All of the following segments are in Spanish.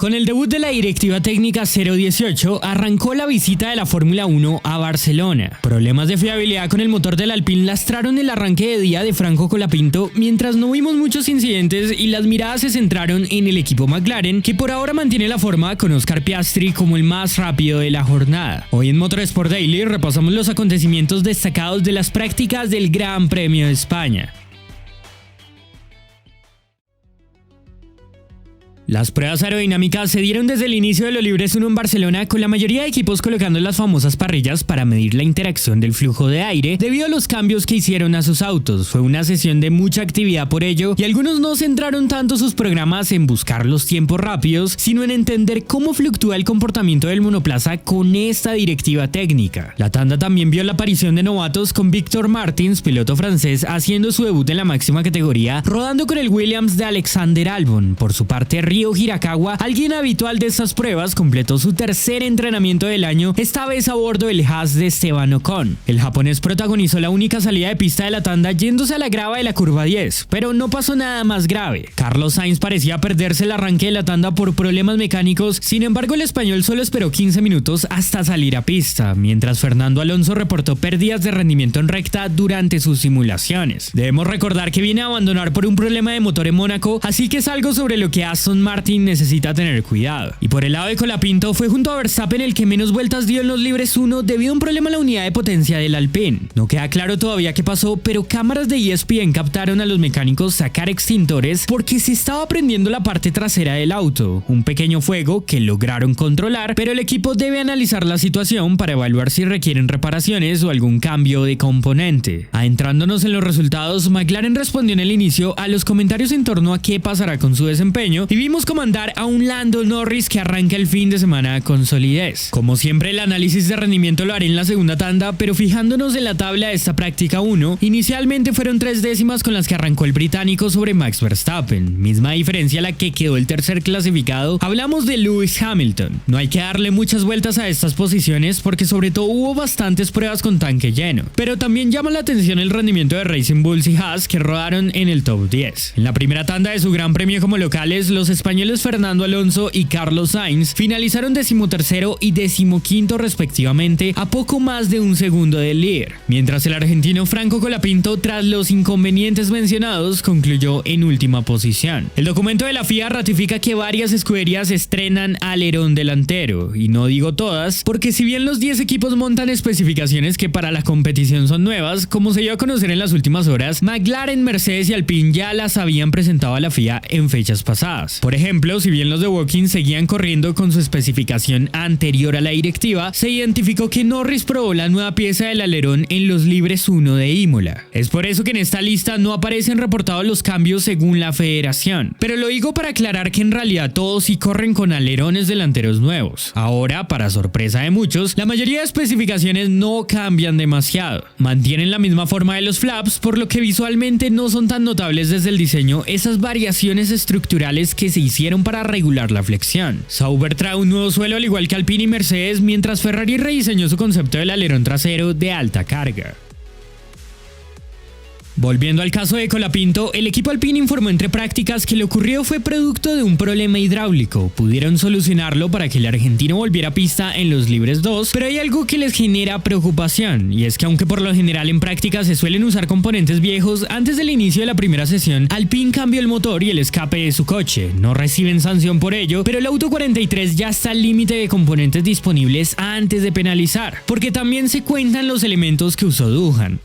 Con el debut de la Directiva Técnica 018, arrancó la visita de la Fórmula 1 a Barcelona. Problemas de fiabilidad con el motor del Alpine lastraron el arranque de día de Franco Colapinto, mientras no vimos muchos incidentes y las miradas se centraron en el equipo McLaren, que por ahora mantiene la forma con Oscar Piastri como el más rápido de la jornada. Hoy en Motorsport Daily repasamos los acontecimientos destacados de las prácticas del Gran Premio de España. Las pruebas aerodinámicas se dieron desde el inicio de los Libres 1 en Barcelona, con la mayoría de equipos colocando las famosas parrillas para medir la interacción del flujo de aire debido a los cambios que hicieron a sus autos. Fue una sesión de mucha actividad por ello, y algunos no centraron tanto sus programas en buscar los tiempos rápidos, sino en entender cómo fluctúa el comportamiento del monoplaza con esta directiva técnica. La tanda también vio la aparición de novatos, con Victor Martins, piloto francés, haciendo su debut en la máxima categoría, rodando con el Williams de Alexander Albon. Por su parte, Ryo Hirakawa, alguien habitual de estas pruebas, completó su tercer entrenamiento del año, esta vez a bordo del Haas de Esteban Ocon. El japonés protagonizó la única salida de pista de la tanda yéndose a la grava de la curva 10, pero no pasó nada más grave. Carlos Sainz parecía perderse el arranque de la tanda por problemas mecánicos, sin embargo el español solo esperó 15 minutos hasta salir a pista, mientras Fernando Alonso reportó pérdidas de rendimiento en recta durante sus simulaciones. Debemos recordar que viene a abandonar por un problema de motor en Mónaco, así que es algo sobre lo que Aston Martin necesita tener cuidado. Y por el lado de Colapinto, fue junto a Verstappen el que menos vueltas dio en los Libres 1 debido a un problema en la unidad de potencia del Alpine. No queda claro todavía qué pasó, pero cámaras de ESPN captaron a los mecánicos sacar extintores porque se estaba prendiendo la parte trasera del auto, un pequeño fuego que lograron controlar, pero el equipo debe analizar la situación para evaluar si requieren reparaciones o algún cambio de componente. Adentrándonos en los resultados, McLaren respondió en el inicio a los comentarios en torno a qué pasará con su desempeño, y vimos comandar a un Lando Norris que arranca el fin de semana con solidez. Como siempre, el análisis de rendimiento lo haré en la segunda tanda, pero fijándonos en la tabla de esta práctica 1, inicialmente fueron 3 décimas con las que arrancó el británico sobre Max Verstappen, misma diferencia a la que quedó el tercer clasificado. Hablamos de Lewis Hamilton. No hay que darle muchas vueltas a estas posiciones porque sobre todo hubo bastantes pruebas con tanque lleno, pero también llama la atención el rendimiento de Racing Bulls y Haas, que rodaron en el top 10. En la primera tanda de su gran premio como locales, los españoles Fernando Alonso y Carlos Sainz finalizaron 13º y 15º respectivamente, a poco más de un segundo del líder, mientras el argentino Franco Colapinto, tras los inconvenientes mencionados, concluyó en última posición. El documento de la FIA ratifica que varias escuderías estrenan alerón delantero, y no digo todas, porque si bien los 10 equipos montan especificaciones que para la competición son nuevas, como se dio a conocer en las últimas horas, McLaren, Mercedes y Alpine ya las habían presentado a la FIA en fechas pasadas. Por ejemplo, si bien los de Woking seguían corriendo con su especificación anterior a la directiva, se identificó que Norris probó la nueva pieza del alerón en los Libres 1 de Imola. Es por eso que en esta lista no aparecen reportados los cambios según la federación, pero lo digo para aclarar que en realidad todos sí corren con alerones delanteros nuevos. Ahora, para sorpresa de muchos, la mayoría de especificaciones no cambian demasiado. Mantienen la misma forma de los flaps, por lo que visualmente no son tan notables desde el diseño esas variaciones estructurales que se hicieron para regular la flexión. Sauber trae un nuevo suelo al igual que Alpine y Mercedes, mientras Ferrari rediseñó su concepto del alerón trasero de alta carga. Volviendo al caso de Colapinto, el equipo Alpine informó entre prácticas que lo ocurrido fue producto de un problema hidráulico. Pudieron solucionarlo para que el argentino volviera a pista en los Libres 2, pero hay algo que les genera preocupación, y es que aunque por lo general en práctica se suelen usar componentes viejos, antes del inicio de la primera sesión, Alpine cambió el motor y el escape de su coche. No reciben sanción por ello, pero el auto 43 ya está al límite de componentes disponibles antes de penalizar, porque también se cuentan los elementos que usó Doohan.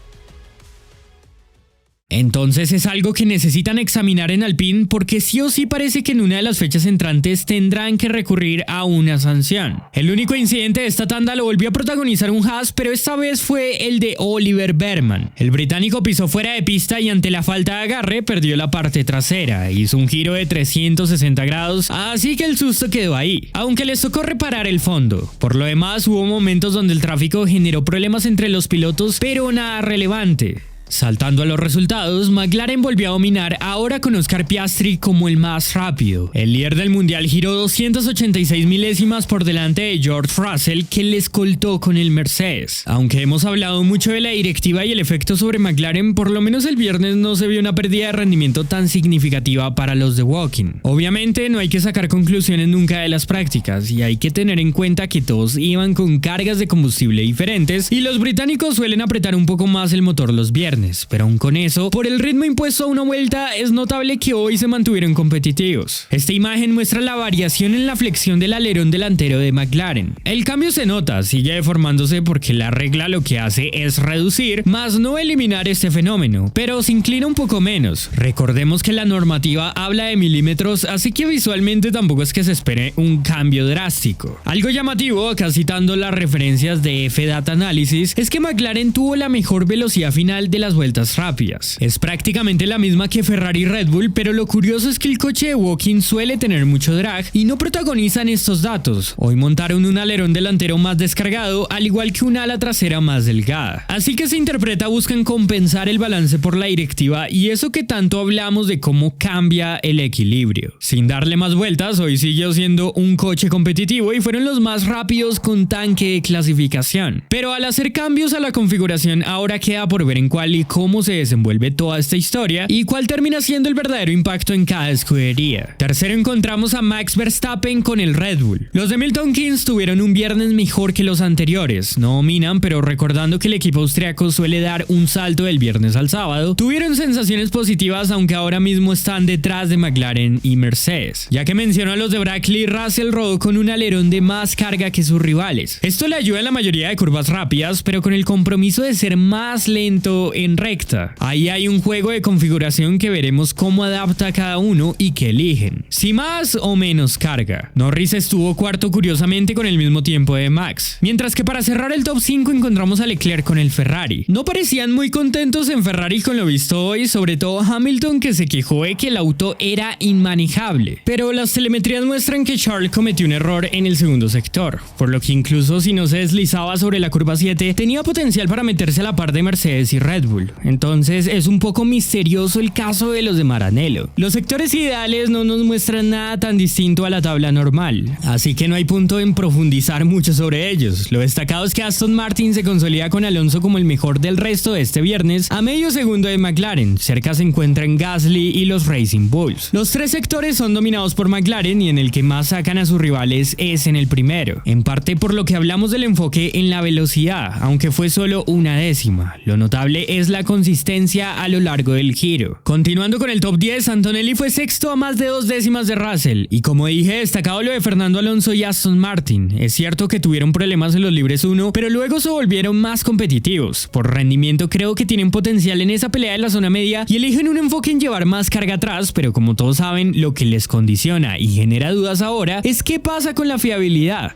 Entonces es algo que necesitan examinar en Alpine, porque sí o sí parece que en una de las fechas entrantes tendrán que recurrir a una sanción. El único incidente de esta tanda lo volvió a protagonizar un Haas, pero esta vez fue el de Oliver Behrman. El británico pisó fuera de pista y ante la falta de agarre perdió la parte trasera, hizo un giro de 360 grados, así que el susto quedó ahí, aunque les tocó reparar el fondo. Por lo demás, hubo momentos donde el tráfico generó problemas entre los pilotos, pero nada relevante. Saltando a los resultados, McLaren volvió a dominar ahora con Oscar Piastri como el más rápido. El líder del mundial giró 286 milésimas por delante de George Russell, que le escoltó con el Mercedes. Aunque hemos hablado mucho de la directiva y el efecto sobre McLaren, por lo menos el viernes no se vio una pérdida de rendimiento tan significativa para los de Woking. Obviamente no hay que sacar conclusiones nunca de las prácticas y hay que tener en cuenta que todos iban con cargas de combustible diferentes y los británicos suelen apretar un poco más el motor los viernes. Pero aún con eso, por el ritmo impuesto a una vuelta, es notable que hoy se mantuvieron competitivos. Esta imagen muestra la variación en la flexión del alerón delantero de McLaren. El cambio se nota, sigue deformándose porque la regla lo que hace es reducir, más no eliminar este fenómeno, pero se inclina un poco menos. Recordemos que la normativa habla de milímetros, así que visualmente tampoco es que se espere un cambio drástico. Algo llamativo, acá citando las referencias de F-Data Analysis, es que McLaren tuvo la mejor velocidad final de las vueltas rápidas. Es prácticamente la misma que Ferrari y Red Bull, pero lo curioso es que el coche de Woking suele tener mucho drag y no protagonizan estos datos. Hoy montaron un alerón delantero más descargado, al igual que un ala trasera más delgada. Así que se interpreta buscan compensar el balance por la directiva y eso que tanto hablamos de cómo cambia el equilibrio. Sin darle más vueltas, hoy siguió siendo un coche competitivo y fueron los más rápidos con tanque de clasificación. Pero al hacer cambios a la configuración, ahora queda por ver en cuál y cómo se desenvuelve toda esta historia y cuál termina siendo el verdadero impacto en cada escudería. Tercero encontramos a Max Verstappen con el Red Bull. Los de Milton Keynes tuvieron un viernes mejor que los anteriores, no dominan, pero recordando que el equipo austriaco suele dar un salto del viernes al sábado, tuvieron sensaciones positivas aunque ahora mismo están detrás de McLaren y Mercedes. Ya que menciono a los de Brackley, Russell rodó con un alerón de más carga que sus rivales. Esto le ayuda en la mayoría de curvas rápidas, pero con el compromiso de ser más lento en recta. Ahí hay un juego de configuración que veremos cómo adapta cada uno y qué eligen, si más o menos carga. Norris estuvo cuarto curiosamente con el mismo tiempo de Max, mientras que para cerrar el top 5 encontramos a Leclerc con el Ferrari. No parecían muy contentos en Ferrari con lo visto hoy, sobre todo Hamilton, que se quejó de que el auto era inmanejable, pero las telemetrías muestran que Charles cometió un error en el segundo sector, por lo que incluso si no se deslizaba sobre la curva 7 tenía potencial para meterse a la par de Mercedes y Red Bull. Entonces es un poco misterioso el caso de los de Maranello. Los sectores ideales no nos muestran nada tan distinto a la tabla normal, así que no hay punto en profundizar mucho sobre ellos. Lo destacado es que Aston Martin se consolida con Alonso como el mejor del resto de este viernes, a medio segundo de McLaren. Cerca se encuentran Gasly y los Racing Bulls. Los tres sectores son dominados por McLaren y en el que más sacan a sus rivales es en el primero, en parte por lo que hablamos del enfoque en la velocidad, aunque fue solo una décima. Lo notable es la consistencia a lo largo del giro. Continuando con el top 10, Antonelli fue sexto a más de 2 décimas de Russell y como dije, destacado lo de Fernando Alonso y Aston Martin. Es cierto que tuvieron problemas en los libres 1, pero luego se volvieron más competitivos. Por rendimiento creo que tienen potencial en esa pelea de la zona media y eligen un enfoque en llevar más carga atrás, pero como todos saben, lo que les condiciona y genera dudas ahora es qué pasa con la fiabilidad.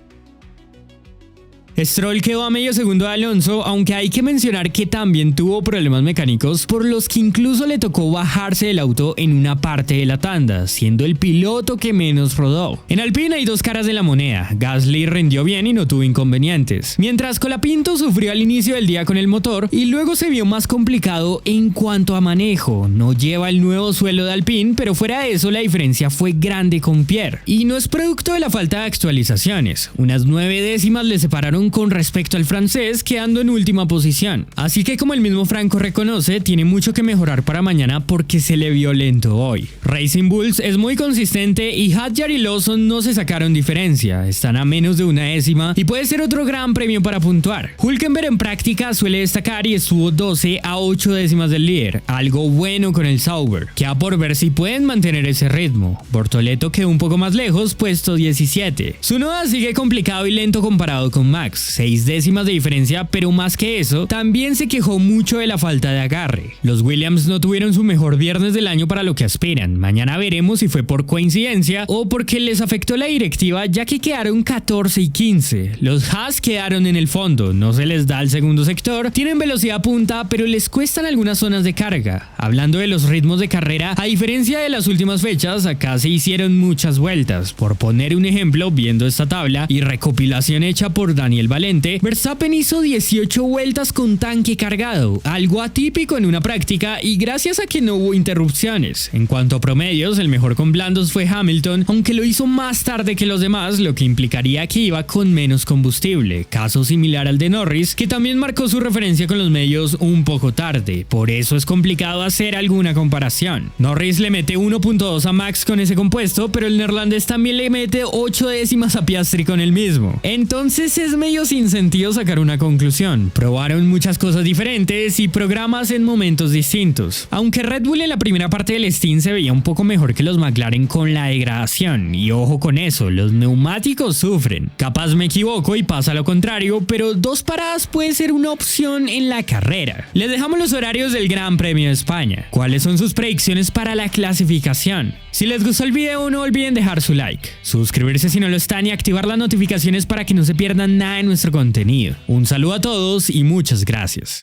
Stroll quedó a medio segundo de Alonso, aunque hay que mencionar que también tuvo problemas mecánicos por los que incluso le tocó bajarse del auto en una parte de la tanda, siendo el piloto que menos rodó. En Alpine hay dos caras de la moneda. Gasly rindió bien y no tuvo inconvenientes, mientras Colapinto sufrió al inicio del día con el motor y luego se vio más complicado en cuanto a manejo. No lleva el nuevo suelo de Alpine, pero fuera de eso la diferencia fue grande con Pierre, y no es producto de la falta de actualizaciones. Unas 9 décimas le separaron con respecto al francés, quedando en última posición. Así que como el mismo Franco reconoce, tiene mucho que mejorar para mañana porque se le vio lento hoy. Racing Bulls es muy consistente y Hadjar y Lawson no se sacaron diferencia, están a menos de una décima y puede ser otro gran premio para puntuar. Hülkenberg en práctica suele destacar y estuvo 12 a 8 décimas del líder, algo bueno con el Sauber. Queda por ver si pueden mantener ese ritmo. Bortoleto quedó un poco más lejos, puesto 17. Tsunoda sigue complicado y lento comparado con Max, 6 décimas de diferencia, pero más que eso, también se quejó mucho de la falta de agarre. Los Williams no tuvieron su mejor viernes del año para lo que aspiran. Mañana veremos si fue por coincidencia o porque les afectó la directiva, ya que quedaron 14 y 15. Los Haas quedaron en el fondo, no se les da el segundo sector, tienen velocidad punta, pero les cuestan algunas zonas de carga. Hablando de los ritmos de carrera, a diferencia de las últimas fechas, acá se hicieron muchas vueltas. Por poner un ejemplo, viendo esta tabla y recopilación hecha por Daniel del Valente, Verstappen hizo 18 vueltas con tanque cargado, algo atípico en una práctica y gracias a que no hubo interrupciones. En cuanto a promedios, el mejor con blandos fue Hamilton, aunque lo hizo más tarde que los demás, lo que implicaría que iba con menos combustible, caso similar al de Norris, que también marcó su referencia con los medios un poco tarde, por eso es complicado hacer alguna comparación. Norris le mete 1.2 a Max con ese compuesto, pero el neerlandés también le mete 8 décimas a Piastri con el mismo. Entonces es medio sin sentido sacar una conclusión. Probaron muchas cosas diferentes y programas en momentos distintos. Aunque Red Bull en la primera parte del stint se veía un poco mejor que los McLaren con la degradación, y ojo con eso, los neumáticos sufren. Capaz me equivoco y pasa lo contrario, pero 2 paradas puede ser una opción en la carrera. Les dejamos los horarios del Gran Premio de España. ¿Cuáles son sus predicciones para la clasificación? Si les gustó el video, no olviden dejar su like, suscribirse si no lo están y activar las notificaciones para que no se pierdan nada de nuestro contenido. Un saludo a todos y muchas gracias.